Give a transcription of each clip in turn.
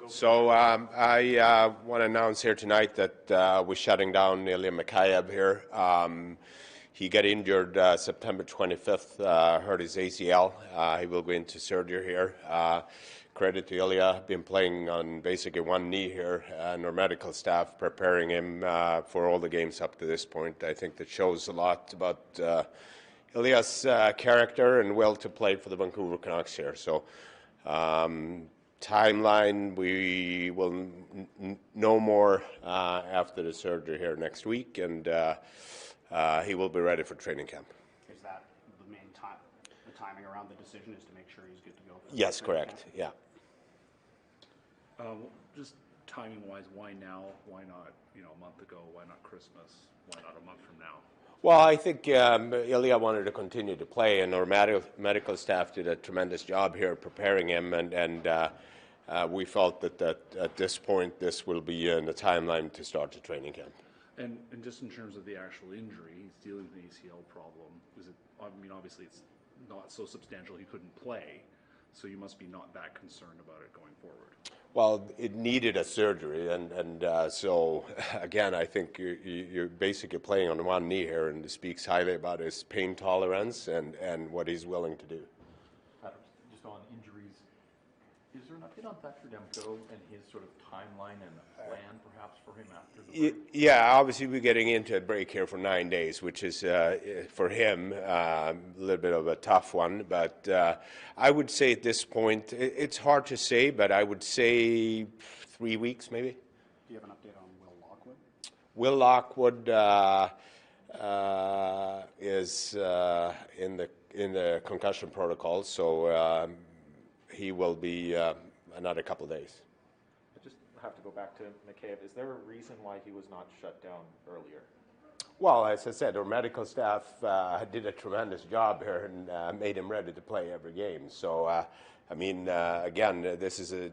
So I want to announce here tonight that we're shutting down Ilya Mikheyev here. He got injured September 25th, hurt his ACL. He will go into surgery here. Credit to Ilya, been playing on basically one knee here, and our medical staff preparing him for all the games up to this point. I think that shows a lot about Ilya's character and will to play for the Vancouver Canucks here. So timeline, we will know more after the surgery here next week, and he will be ready for training camp. Is that the main time, the timing around the decision is to make sure he's good to go? Yes, correct, camp? yeah. Just timing-wise, why now? Why not, a month ago? Why not Christmas? Why not a month from now? Well, I think Ilya wanted to continue to play, and our medical staff did a tremendous job here preparing him, and we felt that at this point this will be in the timeline to start the training camp. And just in terms of the actual injury, he's dealing with an ACL problem. Is it? I mean, obviously it's not so substantial he couldn't play, so you must be not that concerned about it going forward. Well, it needed a surgery, and so again, I think you're basically playing on one knee here, and it speaks highly about his pain tolerance and what he's willing to do. Just on injuries, is there an update on Thatcher Demko and his sort of timeline and a plan perhaps for him after the break? Yeah, obviously we're getting into a break here for 9 days, which is for him a little bit of a tough one. But I would say at this point, it's hard to say, but I would say 3 weeks maybe. Do you have an update on Will Lockwood? Will Lockwood is in the concussion protocol, so he will be another couple of days. I just have to go back to Mikheyev. Is there a reason why he was not shut down earlier? Well, as I said, our medical staff did a tremendous job here and made him ready to play every game. So, again, this is a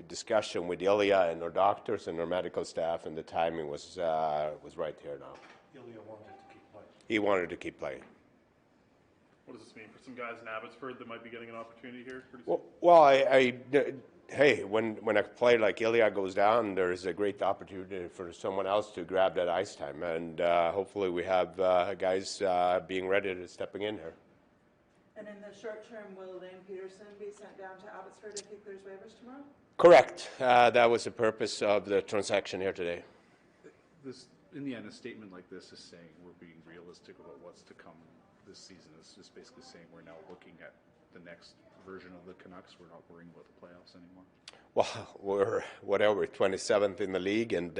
discussion with Ilya and our doctors and our medical staff, and the timing was right here now. Ilya wanted to keep playing. He wanted to keep playing. What does this mean for some guys in Abbotsford that might be getting an opportunity here pretty soon? Well, hey, when a player like Ilya goes down, there's a great opportunity for someone else to grab that ice time, and hopefully we have guys being ready to stepping in here. And in the short term, will Lane Peterson be sent down to Abbotsford if he clears waivers tomorrow? Correct. That was the purpose of the transaction here today. This, in the end, a statement like this is saying we're being realistic about what's to come this season. It's just basically saying we're now looking at the next version of the Canucks. We're not worrying about the playoffs anymore. Well, we're 27th in the league, and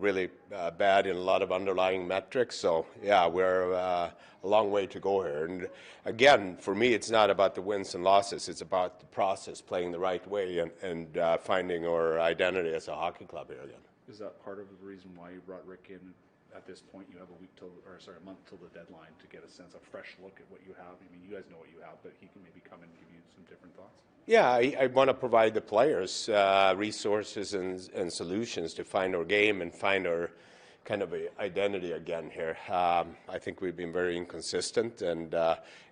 really bad in a lot of underlying metrics. So yeah, we're a long way to go here. And again, for me, it's not about the wins and losses. It's about the process, playing the right way, and finding our identity as a hockey club here again. Is that part of the reason why you brought Rick in? At this point, you have a month till the deadline to get a sense, a fresh look at what you have. I mean, you guys know what you have, but he can maybe come and give you some different thoughts. Yeah, I want to provide the players resources and solutions to find our game and find our kind of identity again here. I think we've been very inconsistent, and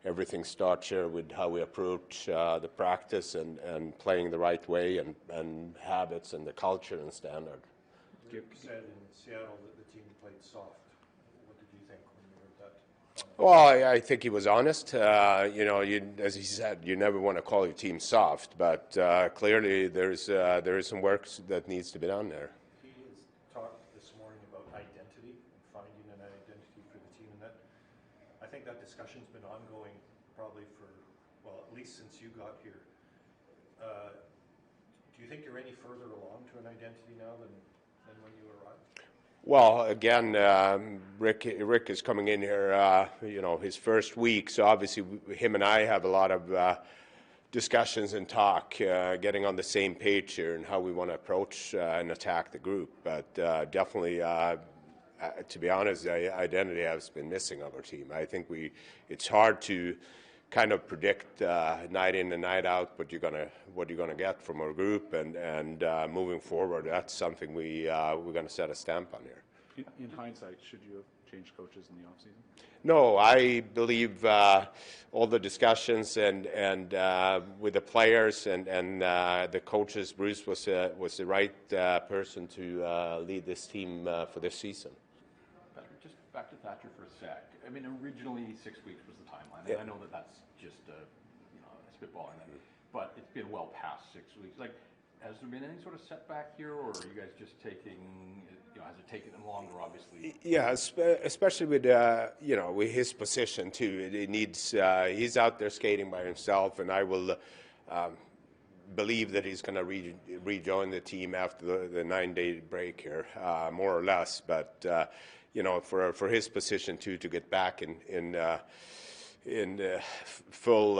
everything starts here with how we approach the practice and playing the right way and habits and the culture and standard. You said in Seattle that the team played soft. What did you think when you heard that? Well, I think he was honest. As he said, you never want to call your team soft, but clearly there is some work that needs to be done there. He has talked this morning about identity and finding an identity for the team, and that I think that discussion's been ongoing probably for, well, at least since you got here. Do you think you're any further along to an identity now than when you arrived? Well, again, Rick is coming in here, his first week, so obviously him and I have a lot of discussions and talk, getting on the same page here and how we want to approach and attack the group. But definitely, to be honest, the identity has been missing of our team. I think it's hard to kind of predict night in and night out what you're gonna get from our group, and moving forward, that's something we're going to set a stamp on here. In hindsight, should you have change coaches in the offseason? No, I believe all the discussions and with the players and the coaches, Bruce was the right person to lead this team for this season. Patrick, just back to Thatcher for a sec. I mean, originally 6 weeks was the timeline, Yeah. and I know that that's just a spitballing, but it's been well past 6 weeks. Like, has there been any sort of setback here, or are you guys just taking, has it taken them longer, obviously? Yeah, especially with with his position too. It needs he's out there skating by himself, and I will believe that he's going to rejoin the team after the 9-day break here, more or less. But for his position too to get back in full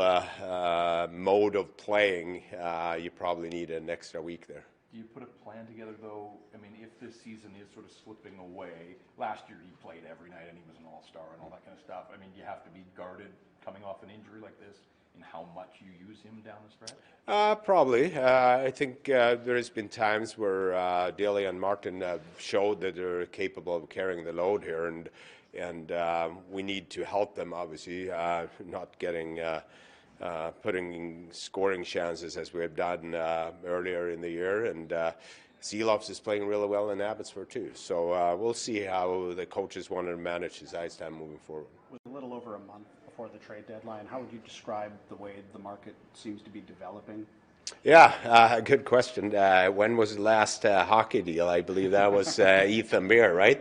mode of playing, you probably need an extra week there. Do you put a plan together, though? I mean, if this season is sort of slipping away, last year he played every night and he was an all-star and all that kind of stuff. I mean, do you have to be guarded coming off an injury like this in how much you use him down the stretch? Probably. I think there has been times where Daly and Martin have showed that they're capable of carrying the load here, and we need to help them, obviously, not getting putting scoring chances as we have done earlier in the year. And Zelofs is playing really well in Abbotsford too. So we'll see how the coaches want to manage his ice time moving forward. With a little over a month before the trade deadline, how would you describe the way the market seems to be developing? Yeah, good question. When was the last hockey deal? I believe that was Ethan Beer, right?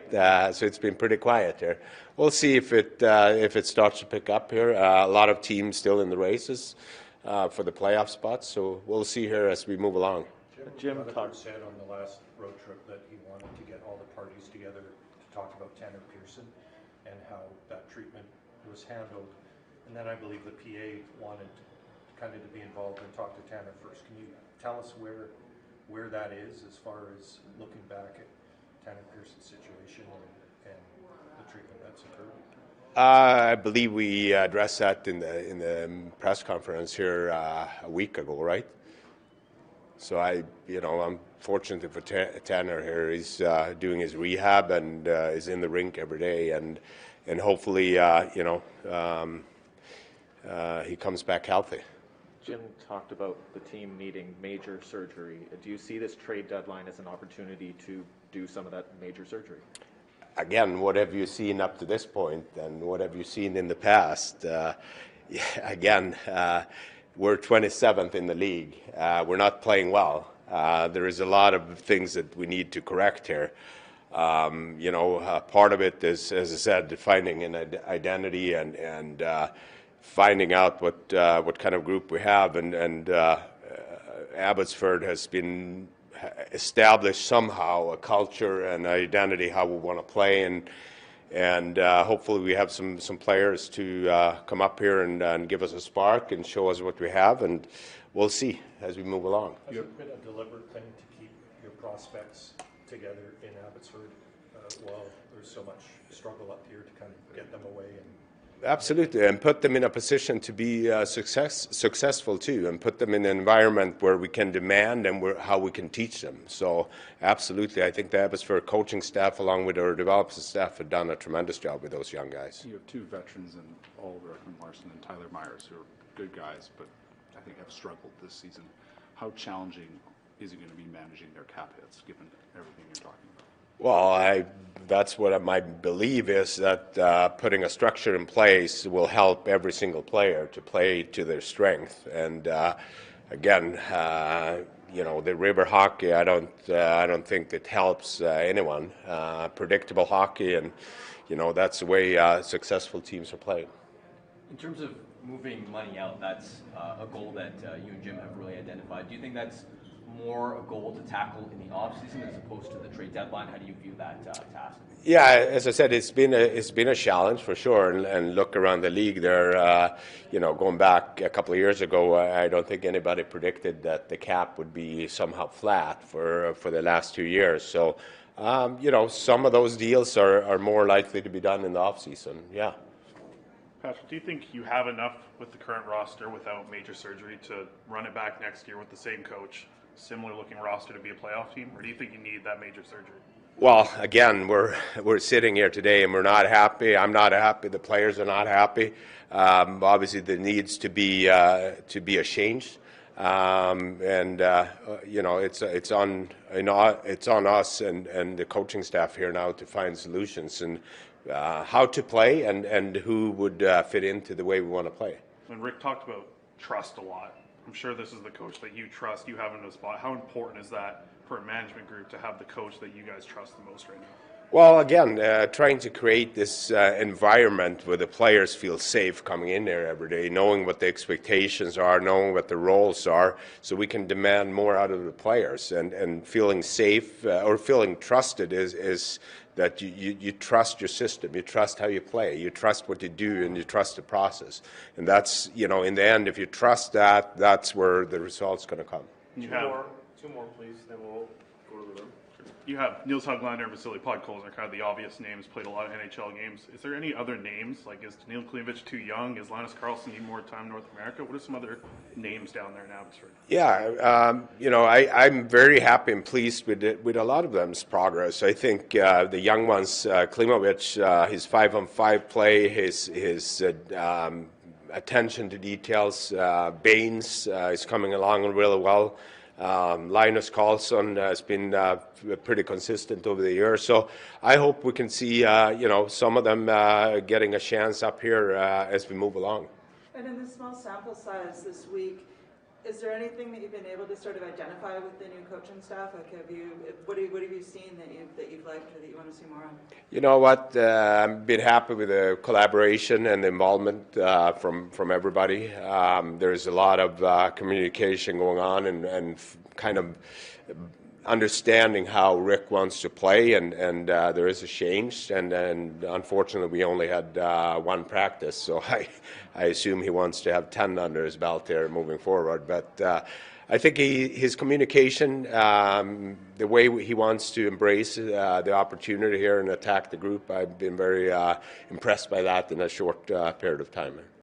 So it's been pretty quiet there. We'll see if it starts to pick up here. A lot of teams still in the races for the playoff spots, so we'll see here as we move along. Jim said on the last road trip that he wanted to get all the parties together to talk about Tanner Pearson and how that treatment was handled. And then I believe the PA wanted kind of to be involved and talk to Tanner first. Can you tell us where that is as far as looking back at Tanner Pearson's situation and the treatment that's occurred? I believe we addressed that in the press conference here a week ago, right? So I'm fortunate for Tanner here. He's doing his rehab and is in the rink every day, and hopefully he comes back healthy. Jim talked about the team needing major surgery. Do you see this trade deadline as an opportunity to do some of that major surgery? Again, what have you seen up to this point, and what have you seen in the past? We're 27th in the league. We're not playing well. There is a lot of things that we need to correct here. Part of it is, as I said, finding an identity and finding out what kind of group we have, and Abbotsford has been established somehow a culture and identity how we want to play, and hopefully we have some players to come up here and give us a spark and show us what we have, and we'll see as we move along. Has it been a deliberate thing to keep your prospects together in Abbotsford while there's so much struggle up here to kind of get them away? Absolutely, and put them in a position to be successful too, and put them in an environment where we can demand and how we can teach them. So absolutely, I think the Abbotsford coaching staff along with our development staff have done a tremendous job with those young guys. You have two veterans in Oliver Larson and Tyler Myers, who are good guys, but I think have struggled this season. How challenging is it going to be managing their cap hits, given everything you're talking about? Well, that's what my belief is, that putting a structure in place will help every single player to play to their strength. And again, the river hockey, I don't think it helps anyone. Predictable hockey, and that's the way successful teams are playing. In terms of moving money out, that's a goal that you and Jim have really identified. Do you think that's more a goal to tackle in the off-season as opposed to the trade deadline? How do you view that task? Yeah, as I said, it's been a challenge for sure, and look around the league there. Going back a couple of years ago, I don't think anybody predicted that the cap would be somehow flat for the last 2 years. So, some of those deals are more likely to be done in the off-season. Yeah. Patrick, do you think you have enough with the current roster without major surgery to run it back next year with the same coach, similar looking roster to be a playoff team, or do you think you need that major surgery? Well, again, we're sitting here today and we're not happy. I'm not happy. The players are not happy. Obviously, there needs to be a change, and it's on us and the coaching staff here now to find solutions and how to play and who would fit into the way we want to play. When Rick talked about trust a lot, I'm sure this is the coach that you trust, you have in a spot. How important is that for a management group to have the coach that you guys trust the most right now? Well, again, trying to create this environment where the players feel safe coming in there every day, knowing what the expectations are, knowing what the roles are, so we can demand more out of the players. And feeling safe or feeling trusted is that you trust your system, you trust how you play, you trust what you do, and you trust the process. And that's, in the end, if you trust that, that's where the result's going to come. Two more, please, then we'll go to the room. You have Niels Höglander and Vasily Podkolzin are kind of the obvious names, played a lot of NHL games. Is there any other names? Like, is Daniil Klimovich too young? Is Linus Karlsson need more time in North America? What are some other names down there in Abbotsford? Yeah, I'm very happy and pleased with a lot of them's progress. I think the young ones, Klimovich, his 5-on-5 play, his attention to details, Baines is coming along really well. Linus Karlsson has been pretty consistent over the years, so I hope we can see some of them getting a chance up here as we move along. And in the small sample size this week, is there anything that you've been able to sort of identify with the new coaching staff? Like, what have you seen that you've liked or that you want to see more of? You know what? I've been happy with the collaboration and the involvement from everybody. There's a lot of communication going on and kind of understanding how Rick wants to play, and there is a change. And unfortunately, we only had one practice, so I assume he wants to have 10 under his belt there moving forward. But I think his communication, the way he wants to embrace the opportunity here and attack the group, I've been very impressed by that in a short period of time.